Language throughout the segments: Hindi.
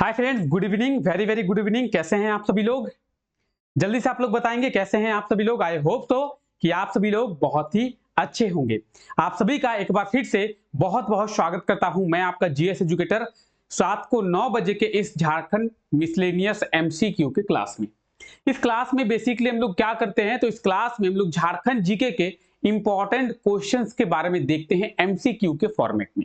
Hi friends, good evening, very very good evening. कैसे हैं आप सभी लोग? जल्दी से आप लोग बताएंगे कैसे हैं आप सभी लोग। आई होप तो कि आप सभी लोग बहुत ही अच्छे होंगे। आप सभी का एक बार फिर से बहुत बहुत स्वागत करता हूं। मैं आपका जीएस एजुकेटर रात को 9 बजे के इस झारखंड मिसलेनियस एमसीक्यू के क्लास में। इस क्लास में बेसिकली हम लोग क्या करते हैं, तो इस क्लास में हम लोग झारखंड जीके के इंपॉर्टेंट क्वेश्चंस के बारे में देखते हैं एमसीक्यू के फॉर्मेट में।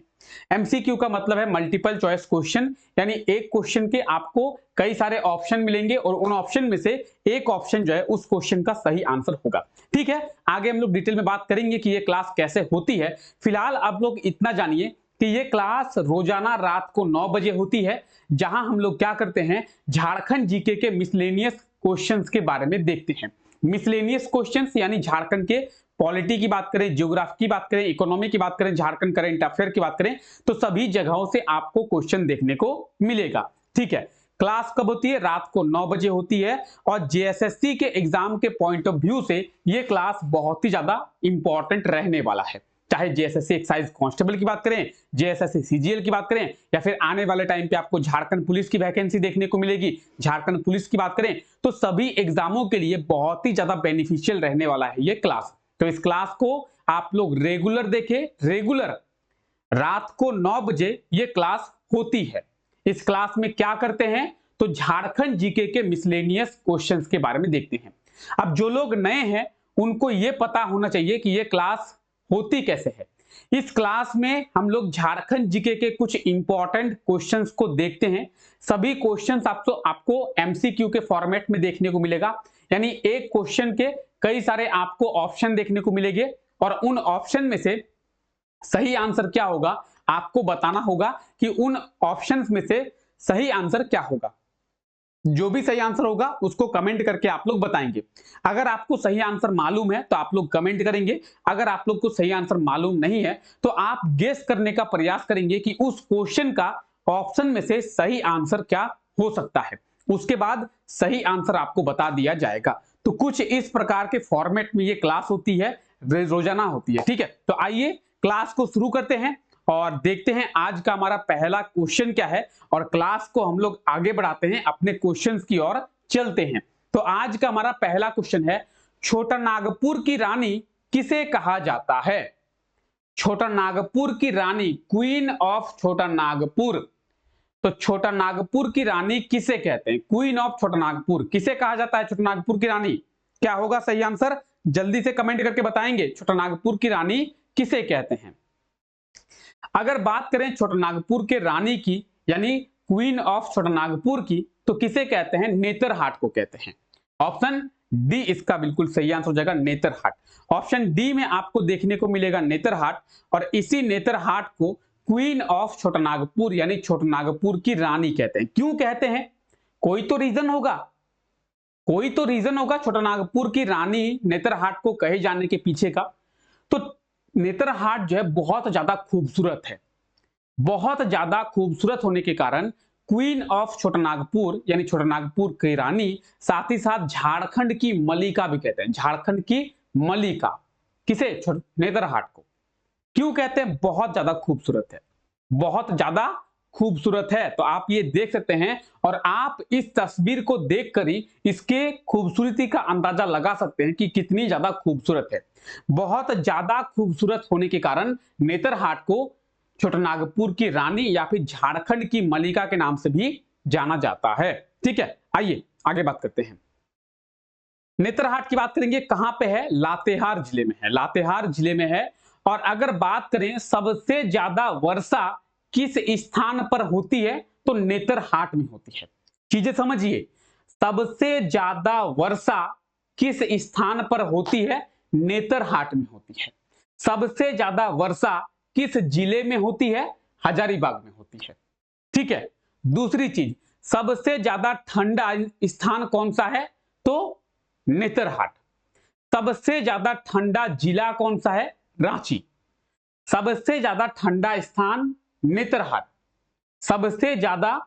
एमसीक्यू का मतलब है मल्टीपल चॉइस क्वेश्चन, यानी एक क्वेश्चन के आपको कई सारे ऑप्शन मिलेंगे और उन ऑप्शन में से एक ऑप्शन जो है उस क्वेश्चन का सही आंसर होगा। ठीक है, आगे हम लोग डिटेल में बात करेंगे कि ये क्लास कैसे होती है। फिलहाल आप लोग इतना जानिए कि ये क्लास रोजाना रात को 9 बजे होती है, जहां हम लोग क्या करते हैं, झारखंड जीके के मिसलेनियस क्वेश्चंस के बारे में देखते हैं। मिसलेनियस क्वेश्चंस यानी झारखंड के पॉलिटी की बात करें, ज्योग्राफी की बात करें, इकोनॉमी की बात करें, झारखंड करंट अफेयर की बात करें, तो सभी जगहों से आपको क्वेश्चन देखने को मिलेगा। ठीक है, क्लास कब होती है? रात को 9 बजे होती है। और जेएसएससी के एग्जाम के पॉइंट ऑफ व्यू से ये क्लास बहुत ही ज्यादा इंपॉर्टेंट रहने वाला है। चाहे जेएसएससी एक्साइज कांस्टेबल की बात करें, जेएसएससी सीजीएल की बात करें, या फिर आने वाले टाइम पे आपको झारखंड पुलिस की वैकेंसी देखने को मिलेगी, झारखंड पुलिस की बात करें, तो सभी एग्जामों के लिए बहुत ही ज्यादा बेनिफिशियल रहने वाला है ये क्लास। तो इस क्लास को आप लोग रेगुलर देखें, रेगुलर रात को 9 बजे ये क्लास होती है। इस क्लास में क्या करते हैं, तो झारखंड जीके के मिसलेनियस क्वेश्चंस के बारे में देखते हैं। अब जो लोग नए हैं उनको यह पता होना चाहिए कि यह क्लास होती कैसे है। इस क्लास में हम लोग झारखंड जीके के कुछ इंपॉर्टेंट क्वेश्चंस को देखते हैं। सभी क्वेश्चंस आपको एमसीक्यू के फॉर्मेट में देखने को मिलेगा, यानी एक क्वेश्चन के कई सारे आपको ऑप्शन देखने को मिलेंगे और उन ऑप्शन में से सही आंसर क्या होगा आपको बताना होगा कि उन ऑप्शंस में से सही आंसर क्या होगा। जो भी सही आंसर होगा उसको कमेंट करके आप लोग बताएंगे। अगर आपको सही आंसर मालूम है तो आप लोग कमेंट करेंगे, अगर आप लोग को सही आंसर मालूम नहीं है तो आप गेस करने का प्रयास करेंगे कि उस क्वेश्चन का ऑप्शन में से सही आंसर क्या हो सकता है। उसके बाद सही आंसर आपको बता दिया जाएगा। तो कुछ इस प्रकार के फॉर्मेट में ये क्लास होती है, रोजाना होती है। ठीक है, तो आइए क्लास को शुरू करते हैं और देखते हैं आज का हमारा पहला क्वेश्चन क्या है, और क्लास को हम लोग आगे बढ़ाते हैं, अपने क्वेश्चंस की ओर चलते हैं। तो आज का हमारा पहला क्वेश्चन है, छोटा नागपुर की रानी किसे कहा जाता है? छोटा नागपुर की रानी, क्वीन ऑफ छोटा नागपुर। तो छोटा नागपुर की रानी किसे कहते हैं? क्वीन ऑफ छोटा नागपुर किसे कहा जाता है? छोटा नागपुर की रानी क्या होगा सही आंसर? जल्दी से कमेंट करके बताएंगे छोटा नागपुर की रानी किसे कहते हैं। अगर बात करें छोटा नागपुर के रानी की, यानी क्वीन ऑफ छोटा नागपुर की, तो किसे कहते हैं? नेतरहाट को कहते हैं। ऑप्शन डी इसका बिल्कुल सही आंसर हो जाएगा, नेतरहाट। ऑप्शन डी में आपको देखने को मिलेगा नेतरहाट, और इसी नेतरहाट को क्वीन ऑफ छोटा नागपुर यानी छोटा नागपुर की रानी कहते हैं। क्यों कहते हैं? कोई तो रीजन होगा, कोई तो रीजन होगा छोटा नागपुर की रानी नेतरहाट को कहे जाने के पीछे का। तो नेतरहाट जो है बहुत ज्यादा खूबसूरत है, बहुत ज्यादा खूबसूरत होने के कारण क्वीन ऑफ छोटा नागपुर यानी छोटा नागपुर की रानी, साथ ही साथ झारखंड की मलिका भी कहते हैं। झारखंड की मलिका किसे? नेतरहाट को। क्यों कहते हैं? बहुत ज्यादा खूबसूरत है, बहुत ज्यादा खूबसूरत है। तो आप ये देख सकते हैं और आप इस तस्वीर को देखकर ही इसके खूबसूरती का अंदाजा लगा सकते हैं कि कितनी ज्यादा खूबसूरत है। बहुत ज्यादा खूबसूरत होने के कारण नेतरहाट को छोटा नागपुर की रानी या फिर झारखंड की मलिका के नाम से भी जाना जाता है। ठीक है, आइए आगे बात करते हैं। नेतरहाट की बात करेंगे, कहां पे है? लातेहार जिले में है, लातेहार जिले में है। और अगर बात करें सबसे ज्यादा वर्षा किस स्थान पर होती है, तो नेतरहाट में होती है। चीजें समझिए, सबसे ज्यादा वर्षा किस स्थान पर होती है? नेतरहाट में होती है। सबसे ज्यादा वर्षा किस जिले में होती है? हजारीबाग में होती है। ठीक है, दूसरी चीज, सबसे ज्यादा ठंडा स्थान कौन सा है? तो नेतरहाट। सबसे ज्यादा ठंडा जिला कौन सा है? रांची। सबसे ज्यादा ठंडा स्थान नेतरहाट, सबसे ज्यादा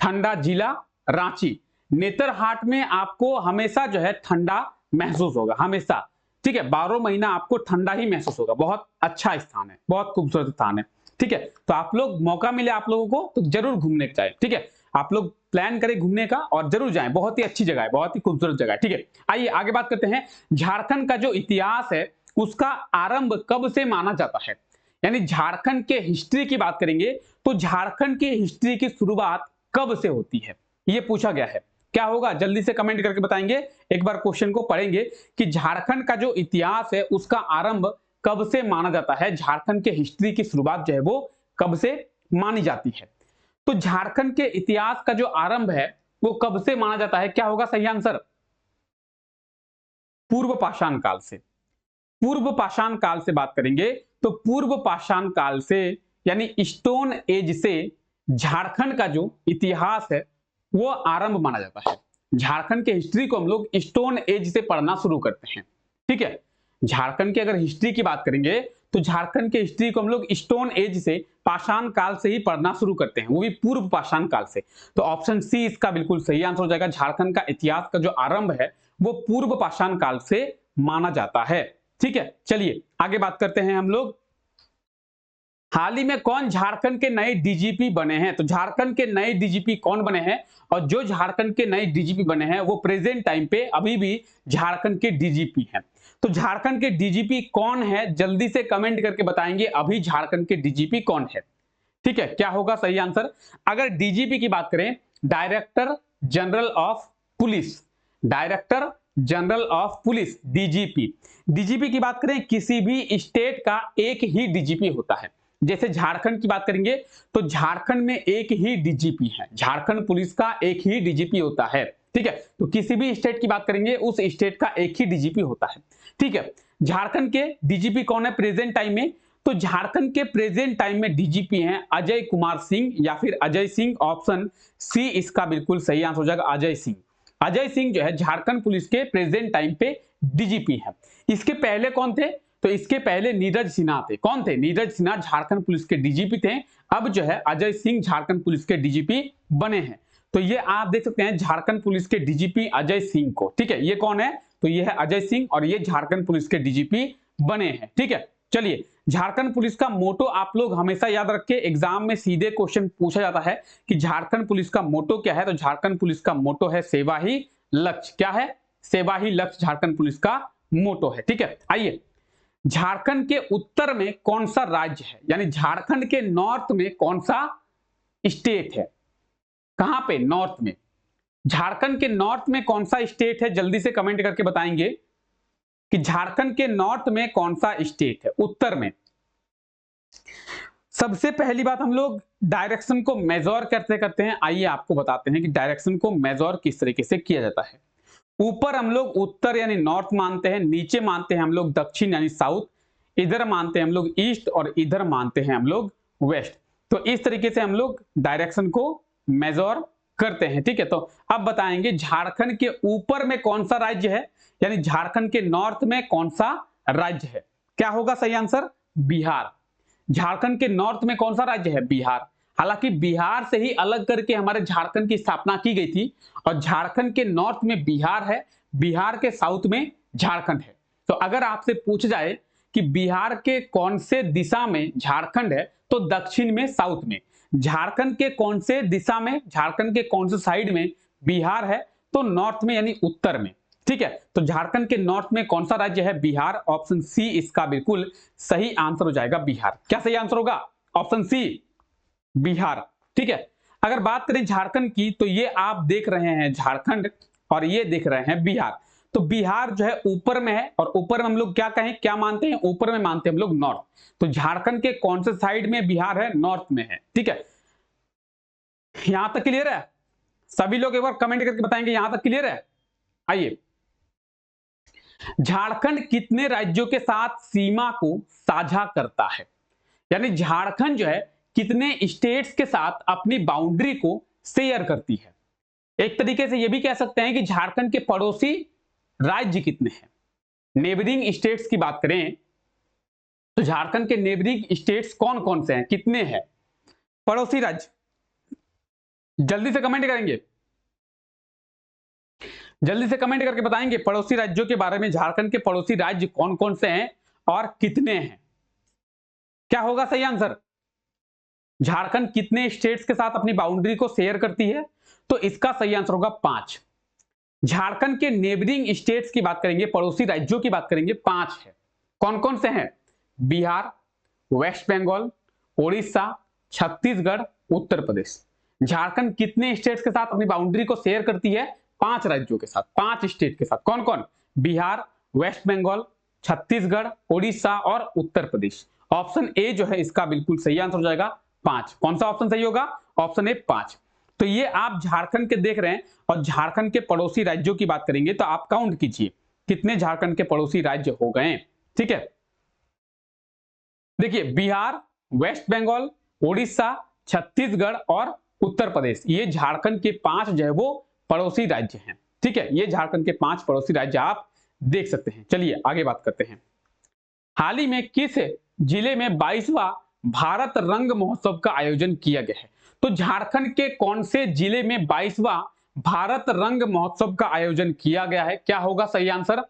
ठंडा जिला रांची। नेतरहाट में आपको हमेशा जो है ठंडा महसूस होगा, हमेशा। ठीक है, 12 महीना आपको ठंडा ही महसूस होगा। बहुत अच्छा स्थान है, बहुत खूबसूरत स्थान है। ठीक है, तो आप लोग मौका मिले आप लोगों को तो जरूर घूमने जाए। ठीक है, आप लोग प्लान करें घूमने का और जरूर जाएं, बहुत ही अच्छी जगह है, बहुत ही खूबसूरत जगह है। ठीक है, आइए आगे बात करते हैं। झारखंड का जो इतिहास है उसका आरंभ कब से माना जाता है? यानी झारखंड के हिस्ट्री की बात करेंगे तो झारखंड की हिस्ट्री की शुरुआत कब से होती है, ये पूछा गया है। क्या होगा, जल्दी से कमेंट करके बताएंगे। एक बार क्वेश्चन को पढ़ेंगे कि झारखंड का जो इतिहास है उसका आरंभ कब से माना जाता है, झारखंड के हिस्ट्री की शुरुआत जो है वो कब से मानी जाती है। तो झारखंड के इतिहास का जो आरंभ है वो कब से माना जाता है, क्या होगा सही आंसर? पूर्व पाषाण काल से। पूर्व पाषाण काल से बात करेंगे तो पूर्व पाषाण काल से यानी स्टोन एज से झारखंड का जो इतिहास है वो आरंभ माना जाता है। झारखंड के हिस्ट्री को हम लोग स्टोन एज से पढ़ना शुरू करते हैं। ठीक है, झारखंड की अगर हिस्ट्री की बात करेंगे तो झारखंड के हिस्ट्री को हम लोग स्टोन एज से, पाषाण काल से ही पढ़ना शुरू करते हैं, वो भी पूर्व पाषाण काल से। तो ऑप्शन सी इसका बिल्कुल सही आंसर हो जाएगा। झारखंड का इतिहास का जो आरंभ है वो पूर्व पाषाण काल से माना जाता है। ठीक है, चलिए आगे बात करते हैं हम लोग। हाल ही में कौन झारखंड के नए डीजीपी बने हैं? तो झारखंड के नए डीजीपी कौन बने हैं? और जो झारखंड के नए डीजीपी बने हैं वो प्रेजेंट टाइम पे अभी भी झारखंड के डीजीपी हैं। तो झारखंड के डीजीपी कौन है, जल्दी से कमेंट करके बताएंगे अभी झारखंड के डीजीपी कौन है। ठीक है, क्या होगा सही आंसर? अगर डीजीपी की बात करें, director general of police, director general of police, DGP. DGP की बात करें, किसी भी स्टेट का एक ही डीजीपी होता है। जैसे झारखंड की बात करेंगे तो झारखंड में एक ही डीजीपी है, झारखंड पुलिस का एक ही डीजीपी होता है। ठीक है, तो किसी भी स्टेट की बात करेंगे उस स्टेट का एक ही डीजीपी होता है। ठीक है, झारखंड के डीजीपी कौन है प्रेजेंट टाइम में? तो झारखंड के प्रेजेंट टाइम में डीजीपी हैं अजय कुमार सिंह या फिर अजय सिंह। ऑप्शन सी इसका बिल्कुल सही आंसर हो जाएगा, अजय सिंह। अजय सिंह जो है झारखंड पुलिस के प्रेजेंट टाइम पे डीजीपी है। इसके पहले कौन थे? तो इसके पहले नीरज सिन्हा थे। कौन थे? नीरज सिन्हा झारखंड पुलिस के डीजीपी थे। अब जो है अजय सिंह झारखंड पुलिस के डीजीपी बने हैं। तो ये आप देख सकते हैं झारखंड पुलिस के डीजीपी अजय सिंह को। ठीक है, ये कौन है? तो ये है अजय सिंह और ये झारखंड पुलिस के डीजीपी बने हैं। ठीक है, चलिए झारखंड पुलिस का मोटो आप लोग हमेशा याद रखें, एग्जाम में सीधे क्वेश्चन पूछा जाता है कि झारखंड पुलिस का मोटो क्या है। तो झारखंड पुलिस का मोटो है सेवा ही लक्ष्य। क्या है? सेवा ही लक्ष्य झारखंड पुलिस का मोटो है। ठीक है, आइए झारखंड के उत्तर में कौन सा राज्य है, यानी झारखंड के नॉर्थ में कौन सा स्टेट है? कहां पे? नॉर्थ में। झारखंड के नॉर्थ में कौन सा स्टेट है, जल्दी से कमेंट करके बताएंगे कि झारखंड के नॉर्थ में कौन सा स्टेट है, उत्तर में। सबसे पहली बात हम लोग डायरेक्शन को मेजर करते करते हैं। आइए आपको बताते हैं कि डायरेक्शन को मेजर किस तरीके से किया जाता है। ऊपर हम लोग उत्तर यानी नॉर्थ मानते हैं, नीचे मानते हैं हम लोग दक्षिण यानी साउथ, इधर मानते हैं हम लोग ईस्ट और इधर मानते हैं हम लोग वेस्ट। तो इस तरीके से हम लोग डायरेक्शन को मेजर करते हैं। ठीक है, तो अब बताएंगे झारखंड के ऊपर में कौन सा राज्य है, यानी झारखंड के नॉर्थ में कौन सा राज्य है। क्या होगा सही आंसर? बिहार। झारखंड के नॉर्थ में कौन सा राज्य है? बिहार। हालांकि बिहार से ही अलग करके हमारे झारखंड की स्थापना की गई थी और झारखंड के नॉर्थ में बिहार है, बिहार के साउथ में झारखंड है। तो अगर आपसे पूछ जाए कि बिहार के कौन से दिशा में झारखंड है, तो दक्षिण में, साउथ में। झारखंड के कौन से दिशा में, झारखंड के कौन से साइड में बिहार है, तो नॉर्थ में यानी उत्तर में। ठीक है, तो झारखंड के नॉर्थ में कौन सा राज्य है? बिहार। ऑप्शन सी इसका बिल्कुल सही आंसर हो जाएगा, बिहार। क्या सही आंसर होगा? Option C, Bihar. ठीक है, अगर बात करें झारखंड की तो ये आप देख रहे हैं झारखंड और ये देख रहे हैं बिहार। तो बिहार जो है ऊपर में है और ऊपर में हम लोग क्या कहें, क्या मानते हैं? ऊपर में मानते हैं हम लोग नॉर्थ। तो झारखंड के कौन से साइड में बिहार है? नॉर्थ में है। ठीक है, यहां तक क्लियर है? सभी लोग एक बार कमेंट करके बताएंगे यहां तक क्लियर है। आइए, झारखंड कितने राज्यों के साथ सीमा को साझा करता है, यानी झारखंड जो है कितने स्टेट्स के साथ अपनी बाउंड्री को शेयर करती है। एक तरीके से यह भी कह सकते हैं कि झारखंड के पड़ोसी राज्य कितने हैं। नेबरिंग स्टेट्स की बात करें तो झारखंड के नेबरिंग स्टेट्स कौन कौन से हैं, कितने हैं पड़ोसी राज्य? जल्दी से कमेंट करेंगे, जल्दी से कमेंट करके बताएंगे पड़ोसी राज्यों के बारे में। झारखंड के पड़ोसी राज्य कौन कौन से हैं और कितने हैं? क्या होगा सही आंसर? झारखंड कितने स्टेट्स के साथ अपनी बाउंड्री को शेयर करती है? तो इसका सही आंसर होगा 5। झारखंड के नेबरिंग स्टेट्स की बात करेंगे, पड़ोसी राज्यों की बात करेंगे, 5 है। कौन कौन से हैं? बिहार, वेस्ट बंगाल, ओडिशा, छत्तीसगढ़, उत्तर प्रदेश। झारखंड कितने स्टेट्स के साथ अपनी बाउंड्री को शेयर करती है? 5 राज्यों के साथ, 5 स्टेट के साथ। कौन कौन? बिहार, वेस्ट बंगाल, छत्तीसगढ़, ओडिशा और उत्तर प्रदेश। ऑप्शन ए जो है इसका बिल्कुल सही आंसर हो जाएगा 5। कौन सा ऑप्शन सही होगा? Option A 5। तो ये आप झारखंड के देख रहे हैं, और झारखंड के पड़ोसी राज्यों की बात करेंगे तो आप काउंट कीजिए कितने झारखंड के पड़ोसी राज्य हो गए। ठीक है, देखिए बिहार, वेस्ट बंगाल, ओडिशा, छत्तीसगढ़ और उत्तर प्रदेश, ये झारखंड के 5 जो है वो पड़ोसी राज्य हैं। ठीक है, ये झारखंड के 5 पड़ोसी राज्य आप देख सकते हैं। चलिए आगे बात करते हैं। हाल ही में किस जिले में 22वां भारत रंग महोत्सव का आयोजन किया गया है? तो झारखंड के कौन से जिले में 22वां भारत रंग महोत्सव का आयोजन किया गया है? क्या होगा सही आंसर?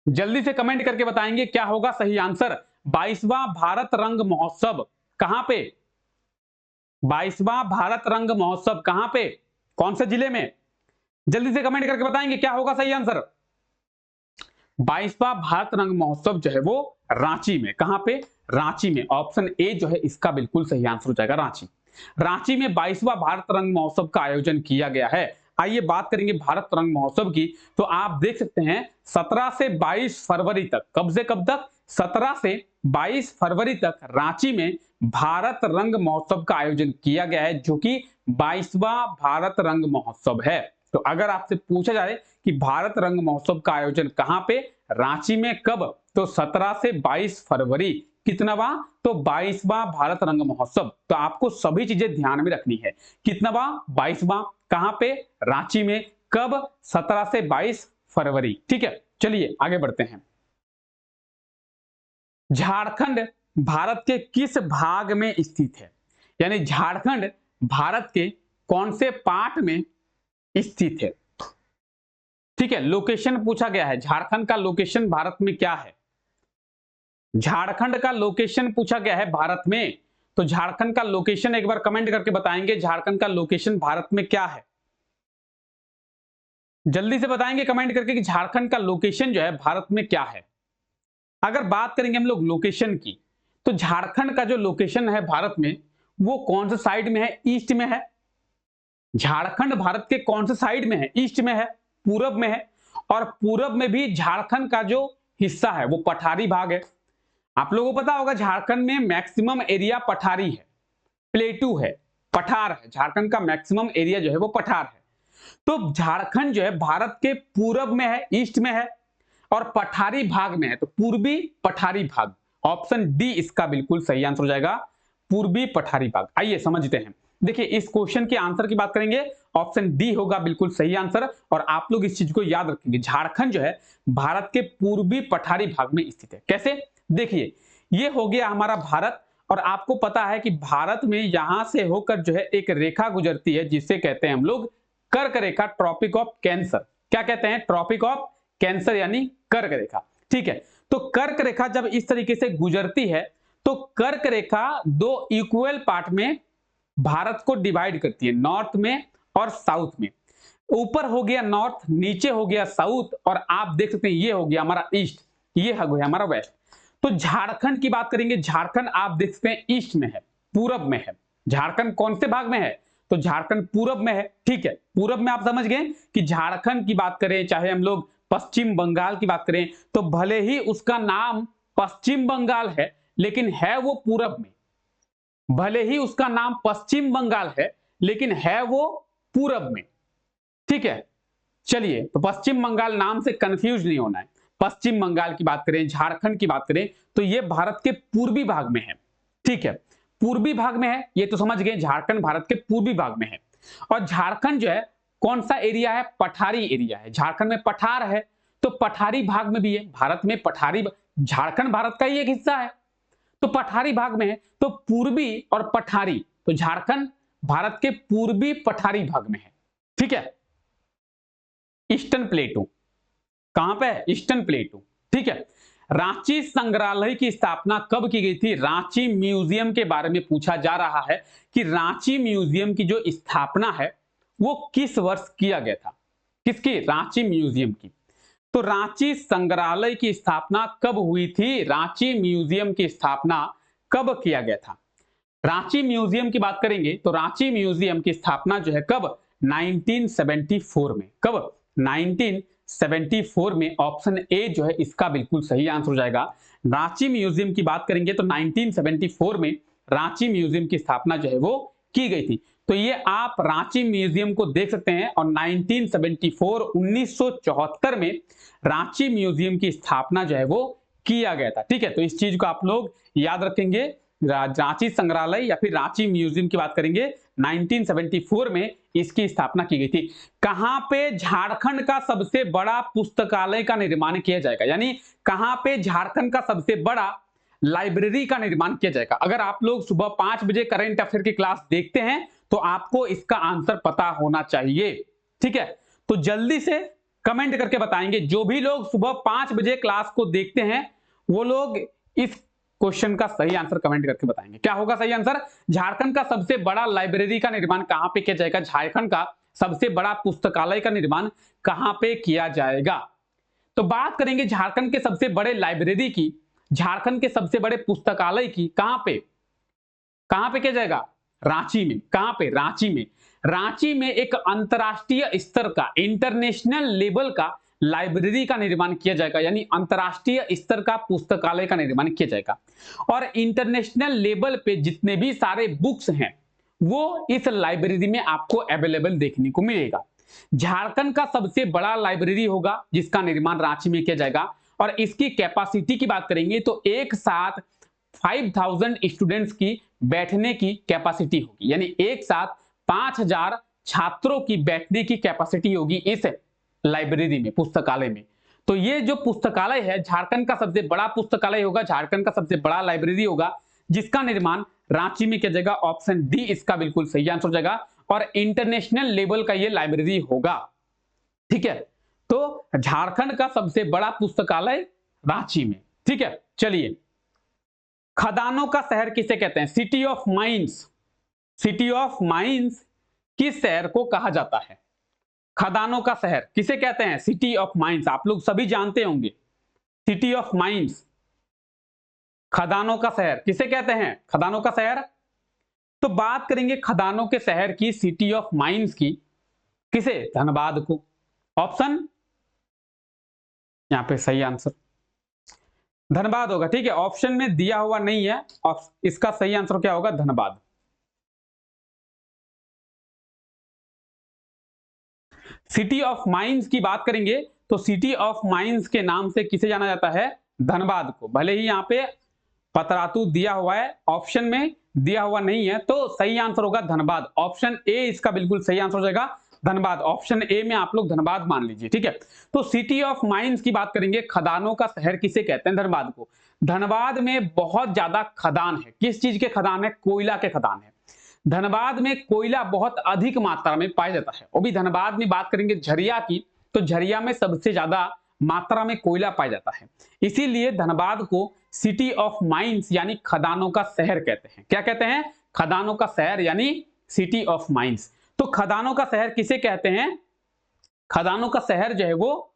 जल्दी से कमेंट करके बताएंगे क्या होगा सही आंसर। 22वां भारत रंग महोत्सव कहां पे? 22वां भारत रंग महोत्सव कहां पे, कौन से जिले में? जल्दी से कमेंट करके बताएंगे क्या होगा सही आंसर। 22वां भारत रंग महोत्सव जो है वो रांची में। कहां पे? रांची में। ऑप्शन ए जो है इसका बिल्कुल सही आंसर हो जाएगा रांची। रांची में 22वां भारत रंग महोत्सव का आयोजन किया गया है। आइए बात करेंगे भारत रंग महोत्सव की। तो आप देख सकते हैं 17 से 22 फरवरी तक, कब से कब तक? 17 से 22 फरवरी तक रांची में भारत रंग महोत्सव का आयोजन किया गया है, जो कि 22वां भारत रंग महोत्सव है। तो अगर आपसे पूछा जाए कि भारत रंग महोत्सव का आयोजन कहां पे? रांची में। कब? तो 17 से 22 फरवरी। कितनावा? तो 22वां भारत रंग महोत्सव। तो आपको सभी चीजें ध्यान में रखनी है। कितनावा? 22वां। कहां पे? रांची में। कब? 17 से 22 फरवरी। ठीक है, चलिए आगे बढ़ते हैं। झारखंड भारत के किस भाग में स्थित है? यानी झारखंड भारत के कौन से पार्ट में स्थित है? ठीक है, लोकेशन पूछा गया है। झारखंड का लोकेशन भारत में क्या है? झारखंड का लोकेशन पूछा गया है भारत में। तो झारखंड का लोकेशन एक बार कमेंट करके बताएंगे, झारखंड का लोकेशन भारत में क्या है? जल्दी से बताएंगे कमेंट करके कि झारखंड का लोकेशन जो है भारत में क्या है। अगर बात करेंगे हम लोग लोकेशन की, तो झारखंड का जो लोकेशन है भारत में वो कौन से साइड में है? ईस्ट में है। झारखंड भारत के कौन से साइड में है? ईस्ट में है, पूरब में है। और पूरब में भी झारखंड का जो हिस्सा है वो पठारी भाग है। आप लोगों को पता होगा झारखंड में मैक्सिमम एरिया पठारी है, प्लेटू है, पठार है। झारखंड का मैक्सिमम एरिया जो है वो पठार है। तो झारखंड जो है भारत के पूरब में है, ईस्ट में है और पठारी भाग में है। तो पूर्वी पठारी भाग। ऑप्शन डी इसका बिल्कुल सही आंसर हो जाएगा, पूर्वी पठारी भाग। आइए समझते हैं। देखिए इस क्वेश्चन के आंसर की बात करेंगे, ऑप्शन डी होगा बिल्कुल सही आंसर। और आप लोग इस चीज को याद रखेंगे, झारखंड जो है भारत के पूर्वी पठारी भाग में स्थित है। कैसे? देखिए ये हो गया हमारा भारत, और आपको पता है कि भारत में यहां से होकर जो है एक रेखा गुजरती है जिसे कहते हैं हम लोग कर्क रेखा, ट्रॉपिक ऑफ कैंसर। क्या कहते हैं? ट्रॉपिक ऑफ कैंसर यानी कर्क रेखा। ठीक है, तो कर्क रेखा जब इस तरीके से गुजरती है तो कर्क रेखा दो इक्वल पार्ट में भारत को डिवाइड करती है, नॉर्थ में और साउथ में। ऊपर हो गया नॉर्थ, नीचे हो गया साउथ, और आप देख सकते हैं ये हो गया हमारा ईस्ट, ये हो गया हमारा वेस्ट। तो झारखंड की बात करेंगे, झारखंड आप देख सकते हैं ईस्ट में है, पूरब में है। झारखंड कौन से भाग में है? तो झारखंड पूरब में है। ठीक है, पूरब में आप समझ गए कि झारखंड की बात करें, चाहे हम लोग पश्चिम बंगाल की बात करें, तो भले ही उसका नाम पश्चिम बंगाल है लेकिन है वो पूरब में। भले ही उसका नाम पश्चिम बंगाल है लेकिन है वो पूरब में। ठीक है, चलिए तो पश्चिम बंगाल नाम से कंफ्यूज नहीं होना है। पश्चिम बंगाल की बात करें, झारखंड की बात करें, तो ये भारत के पूर्वी भाग में है। ठीक है, पूर्वी भाग में है, ये तो समझ गए, झारखंड भारत के पूर्वी भाग में है। और झारखंड जो है कौन सा एरिया है? पठारी एरिया है। झारखंड में पठार है तो पठारी भाग में भी है। भारत में पठारी, झारखंड भारत का ही एक हिस्सा है तो पठारी भाग में है। तो पूर्वी और पठारी, तो झारखंड भारत के पूर्वी पठारी भाग में है। ठीक है, ईस्टर्न प्लेटू कहां पे है? ईस्टर्न प्लेटू। ठीक है, रांची संग्रहालय की स्थापना कब की गई थी? रांची म्यूजियम के बारे में पूछा जा रहा है कि रांची म्यूजियम की जो स्थापना है वो किस वर्ष किया गया था? किसकी? रांची म्यूजियम की। तो रांची संग्रहालय की स्थापना कब हुई थी? रांची म्यूजियम की स्थापना कब किया गया था? रांची म्यूजियम की बात करेंगे तो रांची म्यूजियम की स्थापना जो है कब? 1974 में। कब? 1974 में। ऑप्शन ए जो है इसका बिल्कुल सही आंसर हो जाएगा। रांची म्यूजियम की बात करेंगे तो 1974 में रांची म्यूजियम की स्थापना जो है वो की गई थी। तो ये आप रांची म्यूजियम को देख सकते हैं और 1974 में रांची म्यूजियम की स्थापना जो है वो किया गया था। ठीक है, तो इस चीज को आप लोग याद रखेंगे। रांची संग्रहालय या फिर रांची म्यूजियम की बात करेंगे 1974 में इसकी स्थापना की गई थी। कहां पे झारखंड का सबसे बड़ा पुस्तकालय का निर्माण किया जाएगा? यानी कहां पे झारखंड का सबसे बड़ा लाइब्रेरी का निर्माण किया जाएगा? अगर आप लोग सुबह 5 बजे करंट अफेयर की क्लास देखते हैं तो आपको इसका आंसर पता होना चाहिए। ठीक है, तो जल्दी से कमेंट करके बताएंगे। जो भी लोग सुबह 5 बजे क्लास को देखते हैं वो लोग इस क्वेश्चन का सही आंसर कमेंट करके बताएंगे। क्या होगा सही आंसर? झारखंड का सबसे बड़ा लाइब्रेरी का निर्माण कहां पे किया जाएगा? झारखंड का सबसे बड़ा पुस्तकालय का निर्माण कहां पे किया जाएगा? तो बात करेंगे झारखंड के सबसे बड़े लाइब्रेरी की, झारखंड के सबसे बड़े पुस्तकालय की। कहां पे किया जाएगा? रांची में। कहां पे? रांची में। रांची में एक अंतरराष्ट्रीय स्तर का, इंटरनेशनल लेवल का लाइब्रेरी का निर्माण किया जाएगा, यानी अंतरराष्ट्रीय स्तर का पुस्तकालय का निर्माण किया जाएगा। और इंटरनेशनल लेवल पे जितने भी सारे बुक्स हैं वो इस लाइब्रेरी में आपको अवेलेबल देखने को मिलेगा। झारखंड का सबसे बड़ा लाइब्रेरी होगा जिसका निर्माण रांची में किया जाएगा। और इसकी कैपेसिटी की बात करेंगे तो एक साथ 5000 स्टूडेंट्स की बैठने की कैपेसिटी होगी, यानी एक साथ 5000 छात्रों की बैठने की कैपेसिटी होगी इस लाइब्रेरी में, पुस्तकालय में। तो ये जो पुस्तकालय है झारखंड का सबसे बड़ा पुस्तकालय होगा, झारखंड का सबसे बड़ा लाइब्रेरी होगा जिसका निर्माण रांची में किया जाएगा। ऑप्शन डी इसका बिल्कुल सही आंसर हो जाएगा। और इंटरनेशनल लेवल का ये लाइब्रेरी होगा। ठीक है, तो झारखंड का सबसे बड़ा पुस्तकालय रांची में। ठीक है, चलिए, खदानों का शहर किसे कहते हैं? City of mines. City of mines किस शहर को कहा जाता है? खदानों का शहर किसे कहते हैं? City of mines. आप लोग सभी जानते होंगे सिटी ऑफ माइंस, खदानों का शहर किसे कहते हैं? खदानों का शहर। तो बात करेंगे खदानों के शहर की, सिटी ऑफ माइंस की, किसे? धनबाद को। ऑप्शन यहां पे सही आंसर धनबाद होगा। ठीक है, ऑप्शन में दिया हुआ नहीं है, इसका सही आंसर क्या होगा? धनबाद। सिटी ऑफ माइंस की बात करेंगे तो सिटी ऑफ माइंस के नाम से किसे जाना जाता है? धनबाद को। भले ही यहाँ पे पतरातू दिया हुआ है, ऑप्शन में दिया हुआ नहीं है, तो सही आंसर होगा धनबाद। ऑप्शन ए इसका बिल्कुल सही आंसर हो जाएगा, धनबाद। ऑप्शन ए में आप लोग धनबाद मान लीजिए। ठीक है, तो सिटी ऑफ माइंस की बात करेंगे, खदानों का शहर किसे कहते हैं? धनबाद को। धनबाद में बहुत ज्यादा खदान है। किस चीज के खदान है? कोयला के खदान है। धनबाद में कोयला बहुत अधिक मात्रा में पाया जाता है। वो भी धनबाद में बात करेंगे झरिया की, तो झरिया में सबसे ज्यादा मात्रा में कोयला पाया जाता है। इसीलिए धनबाद को सिटी ऑफ माइंस यानी खदानों का शहर कहते हैं। क्या कहते हैं? खदानों का शहर यानी सिटी ऑफ माइंस। तो खदानों का शहर किसे कहते हैं? खदानों का शहर जो है वो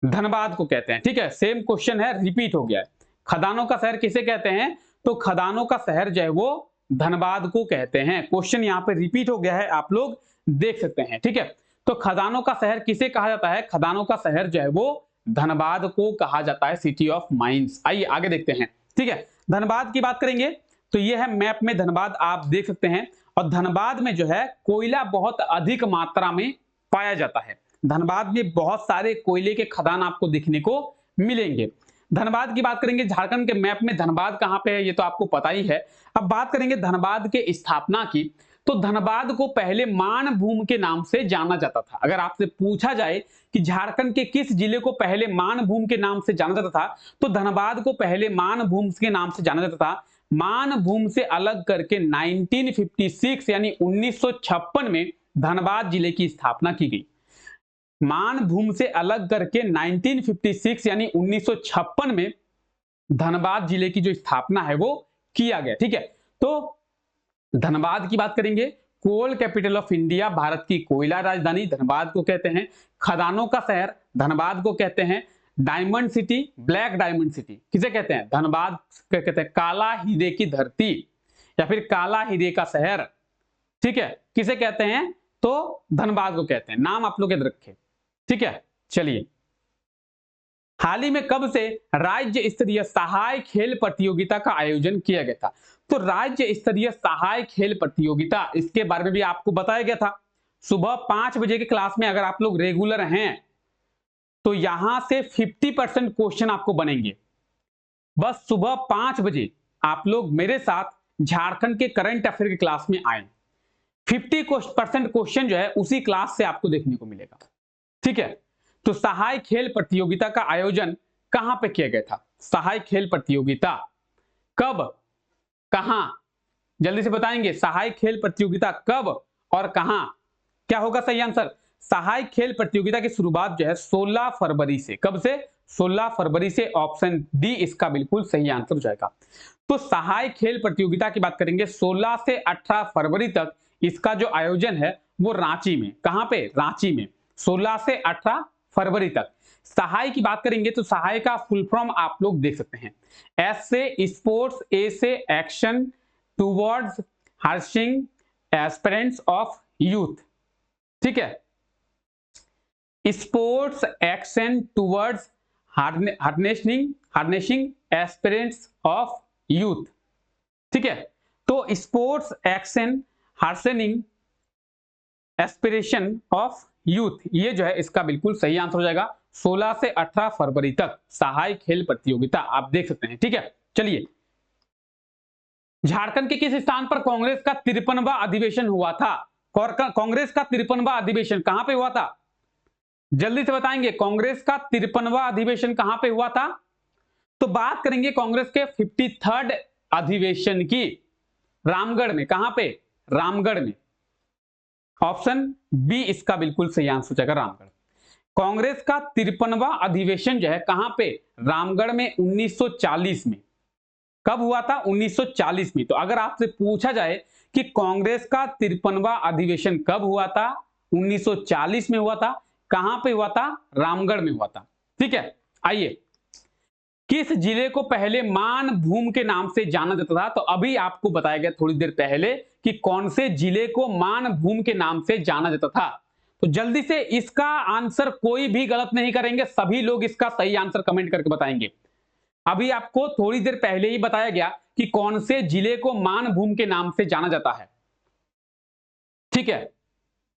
धनबाद को कहते हैं। ठीक है, सेम क्वेश्चन है, रिपीट हो गया है। खदानों का शहर किसे कहते हैं? तो खदानों का शहर जो है वो धनबाद को कहते हैं। क्वेश्चन यहाँ पे रिपीट हो गया है, आप लोग देख सकते हैं। ठीक है, तो खदानों का शहर किसे कहा जाता है? खदानों का शहर जो है वो धनबाद को कहा जाता है, सिटी ऑफ माइंस। आइए आगे देखते हैं। ठीक है, धनबाद की बात करेंगे तो ये है मैप में धनबाद, आप देख सकते हैं। और धनबाद में जो है कोयला बहुत अधिक मात्रा में पाया जाता है। धनबाद में बहुत सारे कोयले के खदान आपको दिखने को मिलेंगे। धनबाद की बात करेंगे, झारखंड के मैप में धनबाद कहां पे है ये तो आपको पता ही है। अब बात करेंगे धनबाद के स्थापना की, तो धनबाद को पहले मानभूम के नाम से जाना जाता था। अगर आपसे पूछा जाए कि झारखंड के किस जिले को पहले मानभूम के नाम से जाना जाता था, तो धनबाद को पहले मानभूम के नाम से जाना जाता था। मानभूम से अलग करके 1956 यानी 1956 में धनबाद जिले की स्थापना की गई। मानभूम से अलग करके 1956 यानी 1956 में धनबाद जिले की जो स्थापना है वो किया गया। ठीक है, तो धनबाद की बात करेंगे, कोल कैपिटल ऑफ इंडिया, भारत की कोयला राजधानी धनबाद को कहते हैं। खदानों का शहर धनबाद को कहते हैं। Diamond city, black diamond city किसे कहते हैं? धनबाद कहते हैं। काला हीरे की धरती या फिर काला हीरे का शहर, ठीक है, किसे कहते हैं? तो धनबाद को कहते हैं। नाम आप लोग याद रखें, ठीक है। चलिए, हाल ही में कब से राज्य स्तरीय सहाय खेल प्रतियोगिता का आयोजन किया गया था? तो राज्य स्तरीय सहाय खेल प्रतियोगिता, इसके बारे में भी आपको बताया गया था। सुबह 5 बजे की क्लास में अगर आप लोग रेगुलर हैं तो यहां से 50% क्वेश्चन आपको बनेंगे। बस सुबह 5 बजे आप लोग मेरे साथ झारखंड के करंट अफेयर की क्लास में आए। 50% क्वेश्चन जो है उसी क्लास से आपको देखने को मिलेगा, ठीक है। तो सहाय खेल प्रतियोगिता का आयोजन कहां पे किया गया था? सहाय खेल प्रतियोगिता कब, कहां? जल्दी से बताएंगे, सहाय खेल प्रतियोगिता कब और कहां? क्या होगा सही आंसर? सहाय खेल प्रतियोगिता की शुरुआत जो है 16 फरवरी से। कब से? 16 फरवरी से। ऑप्शन डी इसका बिल्कुल सही आंसर हो जाएगा। तो सहाय खेल प्रतियोगिता की बात करेंगे 16 से 18 फरवरी तक इसका जो आयोजन है वो रांची में। कहां पे? रांची में। 16 से 18 फरवरी तक। सहाय की बात करेंगे तो सहाय का फुल फॉर्म आप लोग देख सकते हैं। एस से स्पोर्ट्स, ए से action towards harnessing aspirants of youth, ठीक है। Sports action towards harnessing aspirants of youth, ठीक है। तो sports action harnessing aspiration of youth, ये जो है इसका बिल्कुल सही आंसर हो जाएगा। 16 से 18 फरवरी तक सहाय खेल प्रतियोगिता आप देख सकते हैं, ठीक है। चलिए, झारखंड के किस स्थान पर कांग्रेस का 53वां अधिवेशन हुआ था? कांग्रेस का 53वां अधिवेशन कहां पे हुआ था? जल्दी से बताएंगे, कांग्रेस का 53वां अधिवेशन कहां पे हुआ था? तो बात करेंगे कांग्रेस के 53rd अधिवेशन की, रामगढ़ में। कहां पे? रामगढ़ में। ऑप्शन बी इसका बिल्कुल सही आंसर हो जाएगा, रामगढ़। कांग्रेस का 53वां अधिवेशन जो है कहां पे? रामगढ़ में 1940 में। कब हुआ था? 1940 में। तो अगर आपसे पूछा जाए कि कांग्रेस का 53वां अधिवेशन कब हुआ था? 1940 में हुआ था। कहां पे हुआ था? रामगढ़ में हुआ था, ठीक है। आइए, किस जिले को पहले मानभूम के नाम से जाना जाता था? तो अभी आपको बताया गया थोड़ी देर पहले कि कौन से जिले को मानभूम के नाम से जाना जाता था। तो जल्दी से इसका आंसर कोई भी गलत नहीं करेंगे, सभी लोग इसका सही आंसर कमेंट करके बताएंगे। अभी आपको थोड़ी देर पहले ही बताया गया कि कौन से जिले को मानभूम के नाम से जाना जाता है, ठीक है।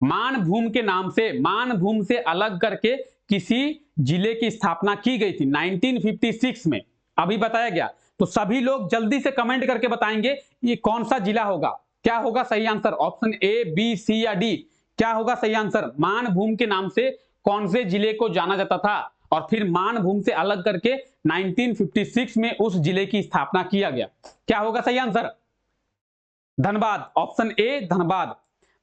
मानभूम के नाम से, मानभूम से अलग करके किसी जिले की स्थापना की गई थी 1956 में, अभी बताया गया। तो सभी लोग जल्दी से कमेंट करके बताएंगे ये कौन सा जिला होगा, क्या होगा सही आंसर? ऑप्शन ए, बी, सी या डी, क्या होगा सही आंसर? मानभूम के नाम से कौन से जिले को जाना जाता था और फिर मानभूम से अलग करके 1956 में उस जिले की स्थापना किया गया, क्या होगा सही answer? Dhanbad. Option A, Dhanbad.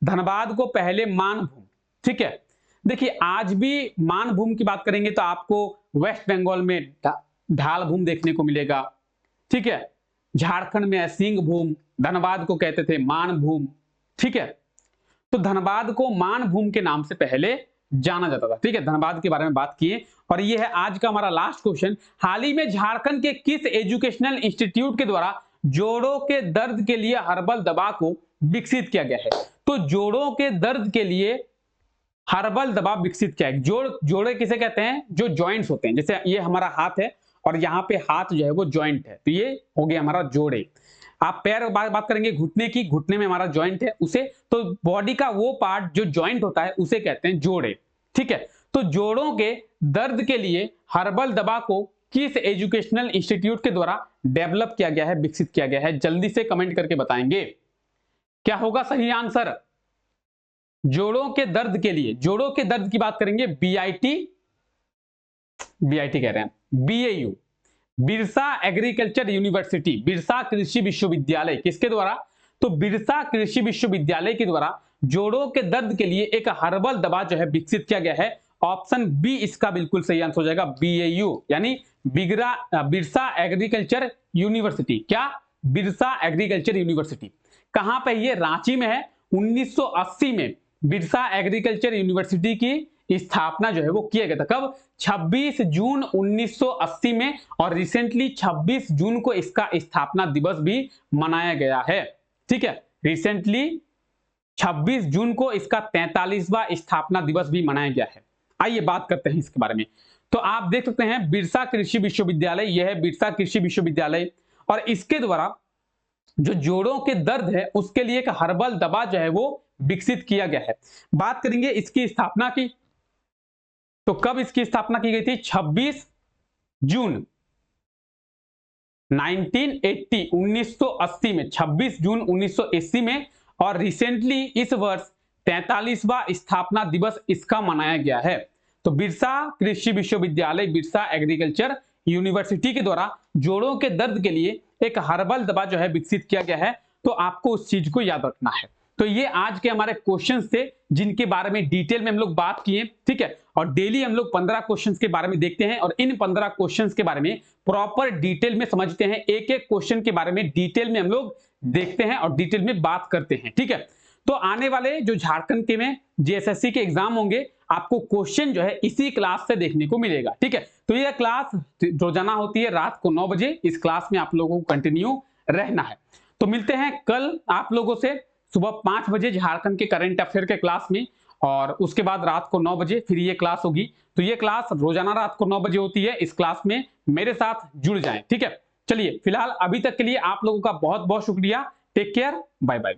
Dhanbad को पहले मानभूम, ठीक है। देखिए, आज भी मानभूम की बात करेंगे तो आपको वेस्ट बंगाल में ढालभूम देखने को मिलेगा, ठीक है। झारखंड में सिंहभूम, धनबाद को कहते थे मानभूम, ठीक है। तो धनबाद को मानभूम के नाम से पहले जाना जाता था, ठीक है। धनबाद के बारे में बात किए और ये है आज का हमारा लास्ट क्वेश्चन। हाल ही में झारखंड के किस एजुकेशनल इंस्टीट्यूट के द्वारा जोड़ों के दर्द के लिए हर्बल दवा को विकसित किया गया है? तो जोड़ों के दर्द के लिए हर्बल दवा विकसित किया है। जोड़े किसे कहते हैं? जो जॉइंट्स होते हैं, जैसे ये हमारा हाथ है और यहाँ पे हाथ जो है वो जॉइंट है, तो ये हो गया हमारा जोड़े। आप पैर बात करेंगे घुटने की, घुटने में हमारा जॉइंट है उसे, तो बॉडी का वो पार्ट जो जॉइंट होता है उसे कहते हैं जोड़े, ठीक है। तो जोड़ों के दर्द के लिए हर्बल दवा को किस एजुकेशनल इंस्टीट्यूट के द्वारा डेवलप किया गया है, विकसित किया गया है? जल्दी से कमेंट करके बताएंगे क्या होगा सही आंसर। जोड़ों के दर्द के लिए, जोड़ों के दर्द की बात करेंगे बीआईटी कह रहे हैं, BAU, Birsa agriculture university, Birsa कृषि विश्वविद्यालय, किसके द्वारा? तो बिरसा कृषि विश्वविद्यालय के द्वारा जोड़ों के दर्द के लिए एक हर्बल दवा जो है विकसित किया गया है ऑप्शन बी इसका बिल्कुल सही आंसर हो जाएगा, BAU यानी बिरसा एग्रीकल्चर यूनिवर्सिटी। क्या? Birsa agriculture university. कहां पे ये? रांची में है। 1980 में बिरसा एग्रीकल्चर यूनिवर्सिटी की स्थापना जो है वो किया गया था। कब? 26 जून 1980 में, और रिसेंटली 26 जून को इसका स्थापना दिवस भी मनाया गया है। ठीक है, रिसेंटली 26 जून को इसका 43वां स्थापना दिवस भी मनाया गया है। आइए बात करते हैं इसके बारे में। तो आप देख सकते हैं बिरसा कृषि विश्वविद्यालय, यह है बिरसा कृषि विश्वविद्यालय, और इसके द्वारा जो जोड़ों के दर्द है उसके लिए एक हर्बल दवा जो है वो विकसित किया गया है। बात करेंगे इसकी स्थापना की, तो कब इसकी स्थापना की गई थी? 26 जून 1980 में, 26 जून 1980 में, और रिसेंटली इस वर्ष 43वां स्थापना दिवस इसका मनाया गया है। तो बिरसा कृषि विश्वविद्यालय, बिरसा एग्रीकल्चर यूनिवर्सिटी के द्वारा जोड़ों के दर्द के लिए एक हर्बल दवा जो है विकसित किया गया है। तो आपको उस चीज को याद रखना है। तो ये आज के हमारे क्वेश्चंस थे जिनके बारे में डिटेल में हम लोग बात किए। ठीक है, और डेली हम लोग 15 क्वेश्चंस के बारे में देखते हैं, और इन 15 क्वेश्चंस के बारे में प्रॉपर डिटेल में समझते हैं। एक एक क्वेश्चन के बारे में डिटेल में हम लोग देखते हैं और डिटेल में बात करते हैं। ठीक है, तो आने वाले जो झारखंड के में JSSC के एग्जाम होंगे, आपको क्वेश्चन जो है इसी क्लास से देखने को मिलेगा। ठीक है, तो यह क्लास रोजाना होती है रात को 9 बजे। इस क्लास में आप लोगों को कंटिन्यू रहना है। तो मिलते हैं कल आप लोगों से सुबह 5 बजे झारखंड के करंट अफेयर के क्लास में, और उसके बाद रात को 9 बजे फिर ये क्लास होगी। तो ये क्लास रोजाना रात को 9 बजे होती है। इस क्लास में मेरे साथ जुड़ जाएं। ठीक है, चलिए फिलहाल अभी तक के लिए आप लोगों का बहुत बहुत शुक्रिया। Take care, bye bye.